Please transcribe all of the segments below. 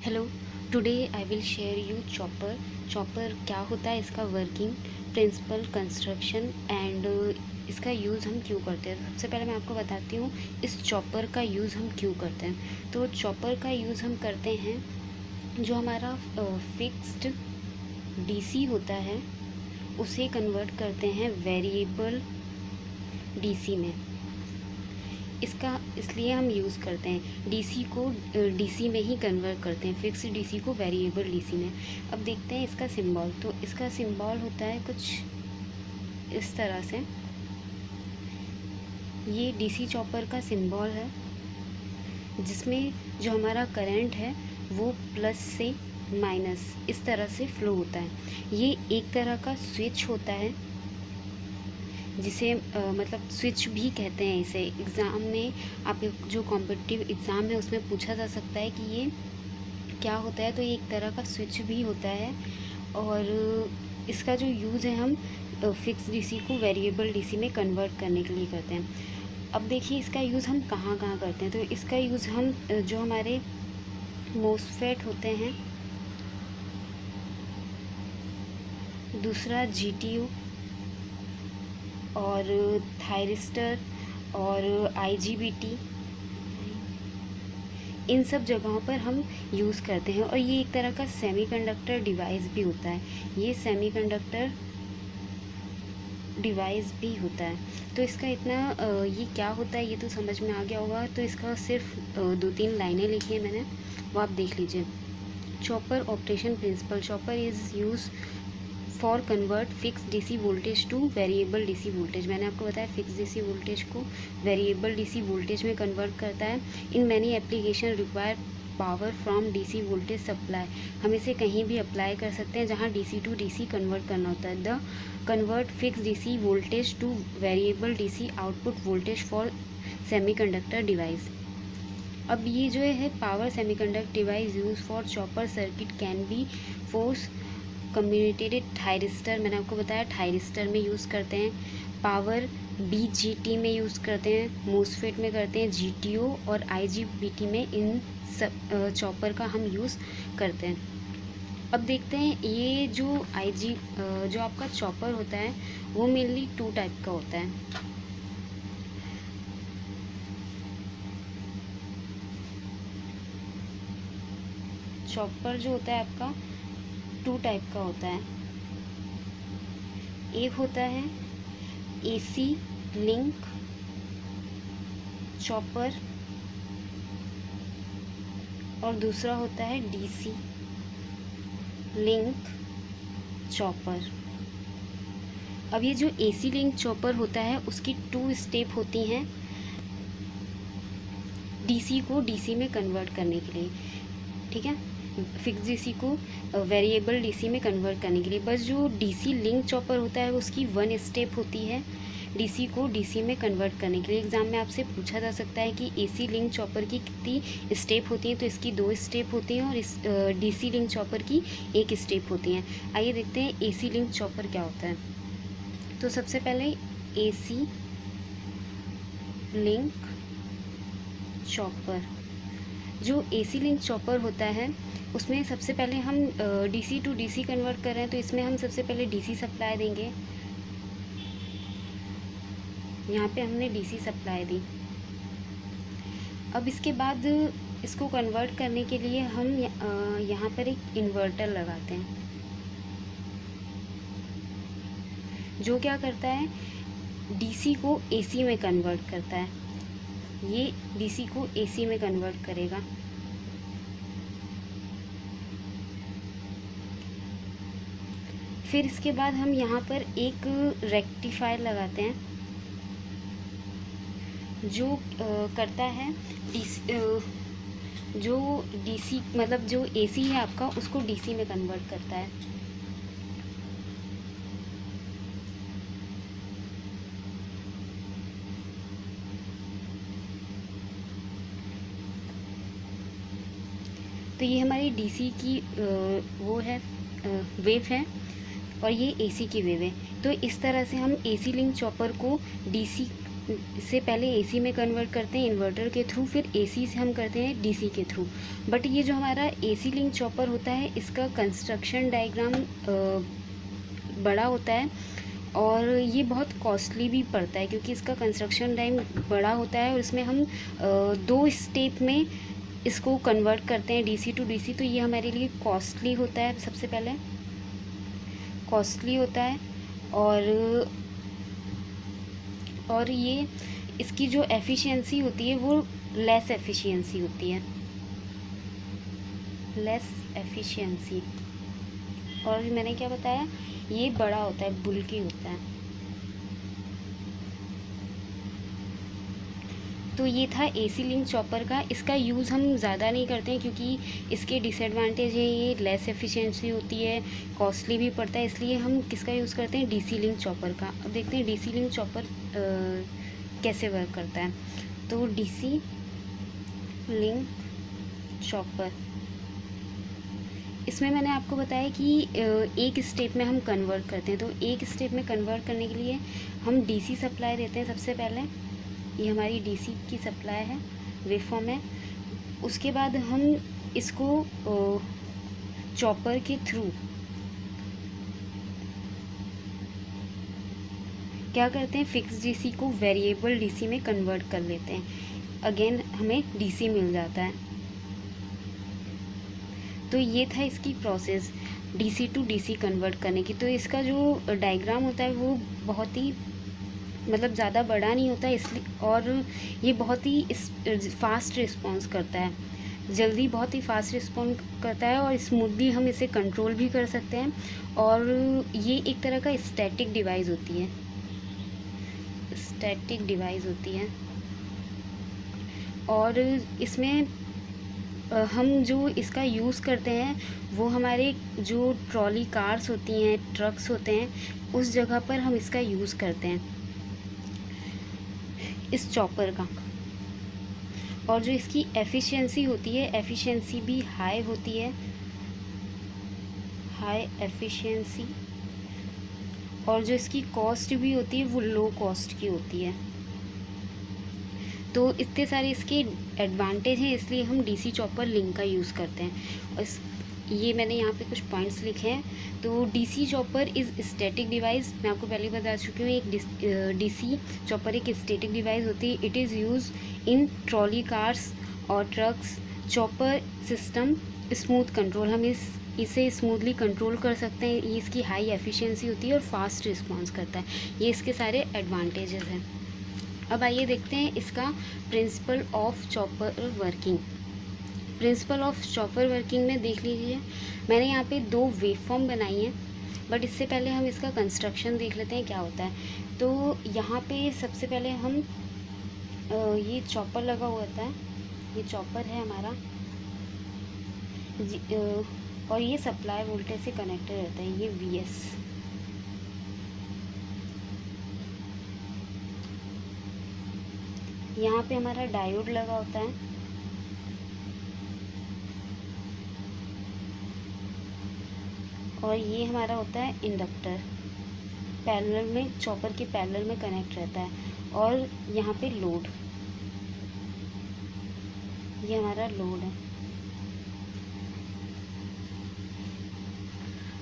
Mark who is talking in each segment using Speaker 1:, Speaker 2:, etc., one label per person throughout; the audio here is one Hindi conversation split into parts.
Speaker 1: Hello, today I will share you chopper. Chopper क्या होता है, इसका वर्किंग प्रिंसिपल, कंस्ट्रक्शन एंड इसका यूज़ हम क्यों करते हैं। सबसे पहले मैं आपको बताती हूँ इस चॉपर का यूज़ हम क्यों करते हैं। तो चॉपर का यूज़ हम करते हैं, जो हमारा फिक्स्ड डीसी होता है उसे कन्वर्ट करते हैं वेरिएबल डीसी में। इसका इसलिए हम यूज़ करते हैं, डीसी को डीसी में ही कन्वर्ट करते हैं, फिक्स डीसी को वेरिएबल डीसी में। अब देखते हैं इसका सिंबल। तो इसका सिंबल होता है कुछ इस तरह से। ये डीसी चॉपर का सिंबल है, जिसमें जो हमारा करंट है वो प्लस से माइनस इस तरह से फ्लो होता है। ये एक तरह का स्विच होता है, जिसे मतलब स्विच भी कहते हैं इसे। एग्ज़ाम में आप जो कॉम्पिटिटिव एग्ज़ाम है उसमें पूछा जा सकता है कि ये क्या होता है। तो ये एक तरह का स्विच भी होता है, और इसका जो यूज़ है हम फिक्स डीसी को वेरिएबल डीसी में कन्वर्ट करने के लिए करते हैं। अब देखिए इसका यूज़ हम कहाँ कहाँ करते हैं। तो इसका यूज़ हम जो हमारे मोसफेट होते हैं, दूसरा जीटीयू और थायरिस्टर और आईजीबीटी, इन सब जगहों पर हम यूज़ करते हैं। और ये एक तरह का सेमीकंडक्टर डिवाइस भी होता है। ये सेमीकंडक्टर डिवाइस भी होता है। तो इसका इतना ये क्या होता है ये तो समझ में आ गया होगा। तो इसका सिर्फ 2-3 लाइनें लिखी है मैंने, वो आप देख लीजिए। Chopper operation principle. Chopper is use for convert fix DC voltage to variable DC voltage. मैंने आपको बताया फिक्स डीसी वोल्टेज को वेरिएबल डीसी वोल्टेज में कन्वर्ट करता है। In many application require power from DC voltage supply. हम इसे कहीं भी अप्लाई कर सकते हैं जहां डीसी टू डीसी कन्वर्ट करना होता है। The convert fix DC voltage to variable DC output voltage for semiconductor device. अब ये जो है power semiconductor device use for chopper circuit can be force communicated thyristor. मैंने आपको बताया थायरिस्टर में यूज़ करते हैं, पावर बीजीटी में यूज़ करते हैं, मोसफेट में करते हैं, जीटीओ और आईजीबीटी में इन सब चॉपर का हम यूज़ करते हैं। अब देखते हैं ये जो जो आपका चॉपर होता है वो मेनली 2 टाइप का होता है। चॉपर जो होता है आपका 2 टाइप का होता है। एक होता है एसी लिंक चॉपर और दूसरा होता है डीसी लिंक चॉपर। अब ये जो एसी लिंक चॉपर होता है उसकी 2 स्टेप होती हैं डीसी को डीसी में कन्वर्ट करने के लिए, ठीक है, फिक्स डीसी को वेरिएबल डीसी में कन्वर्ट करने के लिए। बस जो डीसी लिंक चॉपर होता है उसकी 1 स्टेप होती है डीसी को डीसी में कन्वर्ट करने के लिए। एग्ज़ाम में आपसे पूछा जा सकता है कि एसी लिंक चॉपर की कितनी स्टेप होती हैं। तो इसकी 2 स्टेप होती हैं और इस डीसी लिंक चॉपर की 1 स्टेप होती हैं। आइए देखते हैं एसी लिंक चॉपर क्या होता है। तो सबसे पहले एसी लिंक चॉपर, जो एसी लिंक चॉपर होता है उसमें सबसे पहले हम डीसी टू डीसी कन्वर्ट कर रहे हैं। तो इसमें हम सबसे पहले डीसी सप्लाई देंगे। यहाँ पे हमने डीसी सप्लाई दी। अब इसके बाद इसको कन्वर्ट करने के लिए हम यहाँ पर एक इन्वर्टर लगाते हैं, जो क्या करता है डीसी को एसी में कन्वर्ट करता है। ये डीसी को एसी में कन्वर्ट करेगा। फिर इसके बाद हम यहाँ पर एक रेक्टिफायर लगाते हैं, जो करता है जो डीसी मतलब जो एसी है आपका उसको डीसी में कन्वर्ट करता है। तो ये हमारी डीसी की वो है वेव है, और ये एसी की वेव है। तो इस तरह से हम एसी लिंक चॉपर को डीसी इससे पहले एसी में कन्वर्ट करते हैं इन्वर्टर के थ्रू, फिर एसी से हम करते हैं डीसी के थ्रू। बट ये जो हमारा एसी लिंक चॉपर होता है, इसका कंस्ट्रक्शन डायग्राम बड़ा होता है और ये बहुत कॉस्टली भी पड़ता है, क्योंकि इसका कंस्ट्रक्शन टाइम बड़ा होता है और इसमें हम 2 स्टेप में इसको कन्वर्ट करते हैं डीसी टू डीसी। तो ये हमारे लिए कॉस्टली होता है, सबसे पहले कॉस्टली होता है। और ये इसकी जो एफिशिएंसी होती है वो लेस एफिशिएंसी होती है, लेस एफिशिएंसी। और मैंने क्या बताया, ये बड़ा होता है, बुल्की होता है। तो ये था एसी लिंक चॉपर का। इसका यूज़ हम ज़्यादा नहीं करते हैं क्योंकि इसके डिसएडवांटेज है, ये लेस एफिशिएंसी होती है, कॉस्टली भी पड़ता है, इसलिए हम किसका यूज़ करते हैं, डीसी लिंक चॉपर का। अब देखते हैं डीसी लिंक चॉपर कैसे वर्क करता है। तो डीसी लिंक चॉपर, इसमें मैंने आपको बताया कि एक स्टेप में हम कन्वर्ट करते हैं। तो एक स्टेप में कन्वर्ट करने के लिए हम डीसी सप्लाई देते हैं सबसे पहले। ये हमारी डीसी की सप्लाई है, वेवफॉर्म है। उसके बाद हम इसको चॉपर के थ्रू क्या करते हैं, फिक्स डीसी को वेरिएबल डीसी में कन्वर्ट कर लेते हैं। अगेन हमें डीसी मिल जाता है। तो ये था इसकी process DC to DC convert करने की। तो इसका जो डायग्राम होता है वो बहुत ही मतलब ज़्यादा बड़ा नहीं होता, इसलिए, और ये बहुत ही फास्ट रिस्पॉन्स करता है, जल्दी बहुत ही फास्ट रिस्पॉन्ड करता है और स्मूथली हम इसे कंट्रोल भी कर सकते हैं। और ये एक तरह का स्टैटिक डिवाइस होती है, स्टैटिक डिवाइस होती है। और इसमें हम जो इसका यूज़ करते हैं वो हमारे जो ट्रॉली कार्स होती हैं, ट्रक्स होते हैं, उस जगह पर हम इसका यूज़ करते हैं, इस चॉपर का। और जो इसकी एफिशिएंसी होती है, एफिशिएंसी भी हाई होती है, हाई एफिशिएंसी। और जो इसकी कॉस्ट भी होती है वो लो कॉस्ट की होती है। तो इतने सारे इसके एडवांटेज हैं, इसलिए हम डीसी चॉपर लिंक का यूज़ करते हैं। और ये मैंने यहाँ पे कुछ पॉइंट्स लिखे हैं। तो DC chopper is static device, मैं आपको पहले बता चुकी हूँ। एक डीसी चॉपर एक स्टैटिक डिवाइस होती है। It is use in trolley cars और trucks. Chopper system smooth control, हम इसे स्मूथली कंट्रोल कर सकते हैं। ये इसकी हाई एफिशिएंसी होती है और फास्ट रिस्पॉन्स करता है। ये इसके सारे एडवांटेजेस हैं। अब आइए देखते हैं इसका principle of chopper working. Principle of chopper working में देख लीजिए, मैंने यहाँ पे 2 वेवफॉर्म बनाई हैं, बट इससे पहले हम इसका कंस्ट्रक्शन देख लेते हैं क्या होता है। तो यहाँ पे सबसे पहले हम ये चॉपर लगा हुआ होता है, ये चॉपर है हमारा और ये सप्लाई वोल्टेज से कनेक्टेड रहता है, ये VS। यहाँ पे हमारा डायोड लगा होता है, और ये हमारा होता है इंडक्टर, पैरेलल में, चॉपर के पैरेलल में कनेक्ट रहता है। और यहाँ पे लोड, ये हमारा लोड है।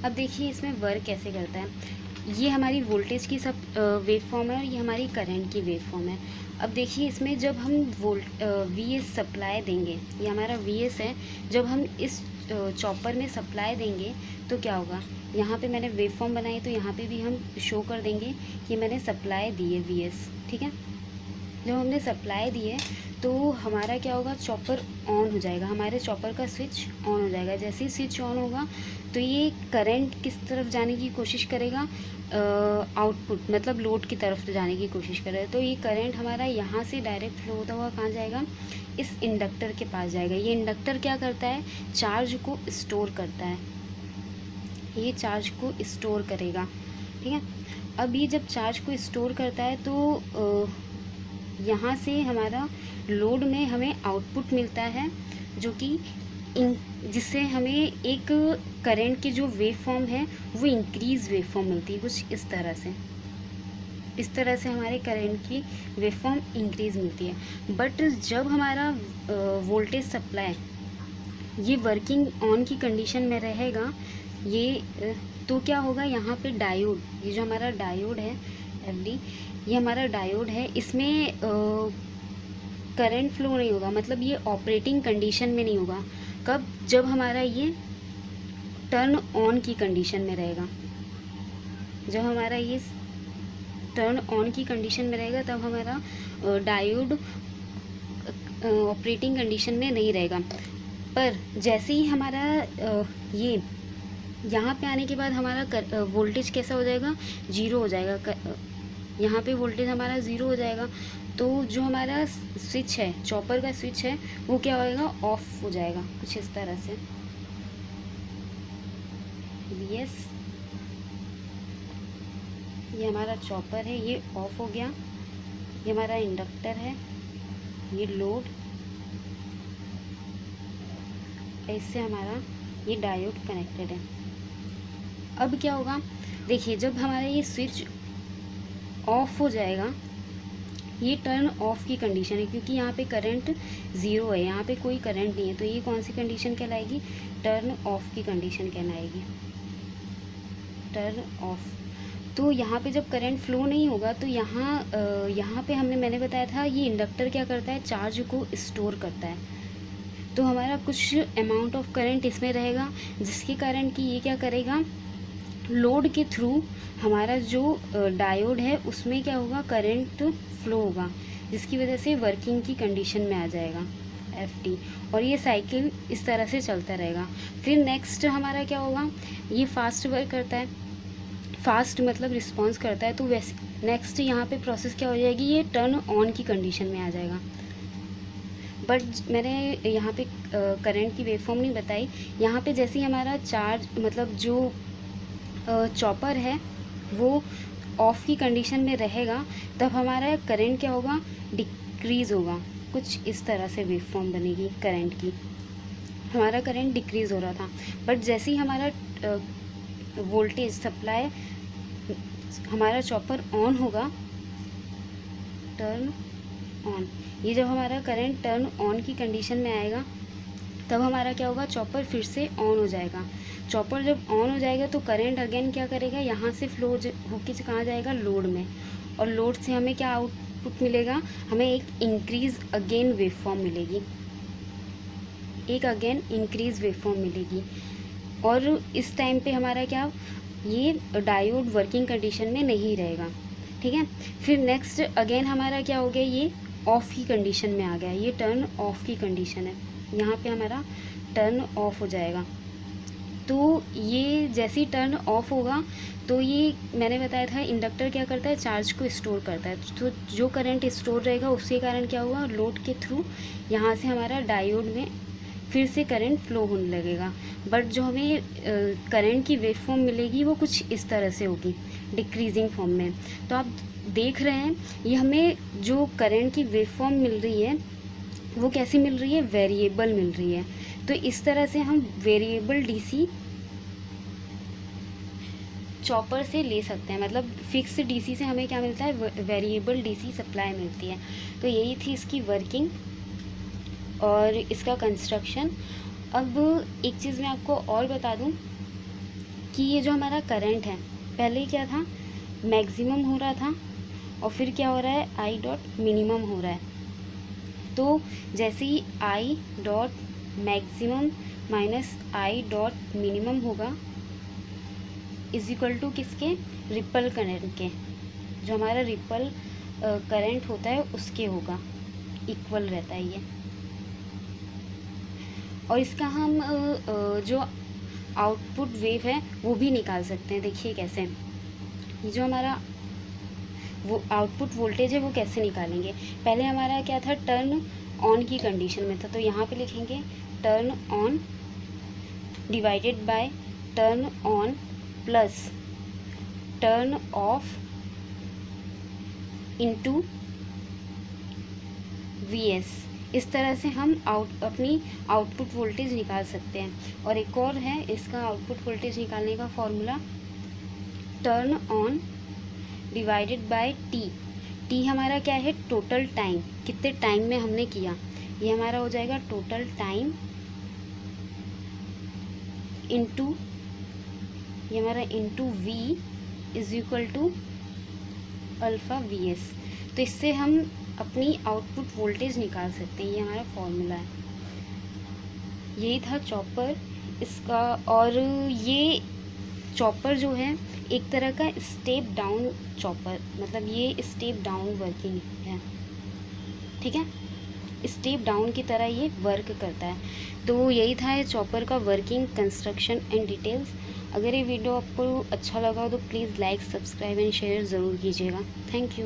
Speaker 1: अब देखिए इसमें वर्क कैसे करता है। ये हमारी वोल्टेज की सब वेवफॉर्म है और ये हमारी करंट की वेवफॉर्म है। अब देखिए इसमें जब हम VS सप्लाई देंगे, ये हमारा VS है, जब हम इस चॉपर में सप्लाई देंगे तो क्या होगा, यहाँ पे मैंने वेवफॉर्म बनाई तो यहाँ पे भी हम शो कर देंगे कि मैंने सप्लाई दी है VS, ठीक है। जब हमने सप्लाई दी है तो हमारा क्या होगा, चॉपर ऑन हो जाएगा, हमारे चॉपर का स्विच ऑन हो जाएगा। जैसे ही स्विच ऑन होगा तो ये करंट किस तरफ जाने की कोशिश करेगा, आउटपुट मतलब लोड की तरफ जाने की कोशिश करेगा। तो ये करंट हमारा यहाँ से डायरेक्ट फ्लो होता हुआ कहाँ जाएगा, इस इंडक्टर के पास जाएगा। ये इंडक्टर क्या करता है, चार्ज को स्टोर करता है, ये चार्ज को स्टोर करेगा, ठीक है। अब ये जब चार्ज को स्टोर करता है तो यहाँ से हमारा लोड में हमें आउटपुट मिलता है, जो कि जिससे हमें एक करंट की जो वेव फॉर्म है वो इंक्रीज़ वेव फॉर्म मिलती है, कुछ इस तरह से। इस तरह से हमारे करंट की वेवफॉर्म इंक्रीज़ मिलती है। बट जब हमारा वोल्टेज सप्लाई ये वर्किंग ऑन की कंडीशन में रहेगा, ये तो क्या होगा, यहाँ पे डायोड, ये जो हमारा डायोड है FD, ये हमारा डायोड है, इसमें करंट फ्लो नहीं होगा, मतलब ये ऑपरेटिंग कंडीशन में नहीं होगा। कब? जब हमारा ये टर्न ऑन की कंडीशन में रहेगा। जब हमारा ये टर्न ऑन की कंडीशन में रहेगा तब हमारा डायोड ऑपरेटिंग कंडीशन में नहीं रहेगा। पर जैसे ही हमारा ये यहाँ पे आने के बाद हमारा वोल्टेज कैसा हो जाएगा, ज़ीरो हो जाएगा। यहाँ पे वोल्टेज हमारा ज़ीरो हो जाएगा, तो जो हमारा स्विच है, चॉपर का स्विच है, वो क्या होएगा, ऑफ हो जाएगा कुछ इस तरह से। यस, ये हमारा चॉपर है, ये ऑफ हो गया। ये हमारा इंडक्टर है, ये लोड, इससे हमारा ये डायोड कनेक्टेड है। अब क्या होगा, देखिए जब हमारा ये स्विच ऑफ हो जाएगा, ये टर्न ऑफ की कंडीशन है, क्योंकि यहाँ पे करंट ज़ीरो है, यहाँ पे कोई करंट नहीं है, तो ये कौन सी कंडीशन कहलाएगी, टर्न ऑफ की कंडीशन कहलाएगी, टर्न ऑफ। तो यहाँ पे जब करंट फ्लो नहीं होगा तो यहाँ पे मैंने बताया था ये इंडक्टर क्या करता है, चार्ज को स्टोर करता है। तो हमारा कुछ अमाउंट ऑफ करंट इसमें रहेगा, जिसके कारण कि ये क्या करेगा, लोड के थ्रू हमारा जो डायोड है उसमें क्या होगा, करंट फ्लो होगा, जिसकी वजह से वर्किंग की कंडीशन में आ जाएगा FD, और ये साइकिल इस तरह से चलता रहेगा। फिर नेक्स्ट हमारा क्या होगा, ये फास्ट वर्क करता है, फास्ट मतलब रिस्पॉन्स करता है, तो वैसे नेक्स्ट यहाँ पे प्रोसेस क्या हो जाएगी, ये टर्न ऑन की कंडीशन में आ जाएगा। बट मैंने यहाँ पे करंट की वेवफॉर्म नहीं बताई। यहाँ पे जैसे ही हमारा चार्ज मतलब जो चॉपर है वो ऑफ की कंडीशन में रहेगा, तब हमारा करंट क्या होगा, डिक्रीज़ होगा, कुछ इस तरह से वेवफॉर्म बनेगी करंट की। हमारा करंट डिक्रीज़ हो रहा था, बट जैसे ही हमारा वोल्टेज सप्लाई, हमारा चॉपर ऑन होगा, टर्न ऑन, ये जब हमारा करंट टर्न ऑन की कंडीशन में आएगा तब हमारा क्या होगा, चॉपर फिर से ऑन हो जाएगा। चॉपर जब ऑन हो जाएगा तो करंट अगेन क्या करेगा, यहाँ से फ्लो होके कहाँ जाएगा, लोड में, और लोड से हमें क्या आउटपुट मिलेगा, हमें एक इंक्रीज अगेन वेवफॉर्म मिलेगी, एक अगेन इंक्रीज वेवफॉर्म मिलेगी। और इस टाइम पे हमारा क्या, ये डायोड वर्किंग कंडीशन में नहीं रहेगा, ठीक है। फिर नेक्स्ट अगेन हमारा क्या हो गया, ये ऑफ की कंडीशन में आ गया, ये टर्न ऑफ की कंडीशन है, यहाँ पे हमारा टर्न ऑफ हो जाएगा। तो ये जैसे ही टर्न ऑफ होगा तो ये मैंने बताया था इंडक्टर क्या करता है, चार्ज को स्टोर करता है, तो जो करंट स्टोर रहेगा उसके कारण क्या हुआ, लोड के थ्रू यहाँ से हमारा डायोड में फिर से करंट फ्लो होने लगेगा। बट जो हमें करंट की वेवफॉर्म मिलेगी वो कुछ इस तरह से होगी, डिक्रीजिंग फॉर्म में। तो आप देख रहे हैं ये हमें जो करंट की वेवफॉर्म मिल रही है वो कैसी मिल रही है, वेरिएबल मिल रही है। तो इस तरह से हम वेरिएबल DC चॉपर से ले सकते हैं, मतलब फिक्स DC से हमें क्या मिलता है, वेरिएबल DC सप्लाई मिलती है। तो यही थी इसकी वर्किंग और इसका कंस्ट्रक्शन। अब एक चीज़ मैं आपको और बता दूं कि ये जो हमारा करंट है, पहले क्या था, मैक्सिमम हो रहा था और फिर क्या हो रहा है, I डॉट मिनिमम हो रहा है। तो जैसे ही I dot maximum minus I dot minimum होगा इज इक्वल टू किसके, रिपल करंट के, जो हमारा रिपल करंट होता है उसके होगा, इक्वल रहता है ये। और इसका हम जो आउटपुट वेव है वो भी निकाल सकते हैं। देखिए कैसे, ये जो हमारा वो आउटपुट वोल्टेज है वो कैसे निकालेंगे। पहले हमारा क्या था, टर्न ऑन की कंडीशन में था, तो यहाँ पे लिखेंगे turn on divided by turn on plus turn off into VS। इस तरह से हम अपनी आउटपुट वोल्टेज निकाल सकते हैं। और एक और है इसका आउटपुट वोल्टेज निकालने का formula, turn on divided by T. T हमारा क्या है, टोटल टाइम, कितने टाइम में हमने किया, ये हमारा हो जाएगा टोटल टाइम इंटू, ये हमारा into V is equal to alpha V S. तो इससे हम अपनी आउटपुट वोल्टेज निकाल सकते हैं, ये हमारा फॉर्मूला है। यही था चॉपर इसका। और ये चॉपर जो है एक तरह का स्टेप डाउन चॉपर, मतलब ये स्टेप डाउन वर्किंग है, ठीक है, स्टेप डाउन की तरह ये वर्क करता है। तो यही था ये चॉपर का वर्किंग, कंस्ट्रक्शन एंड डिटेल्स। अगर ये वीडियो आपको अच्छा लगा हो तो please like, subscribe and share ज़रूर कीजिएगा। Thank you.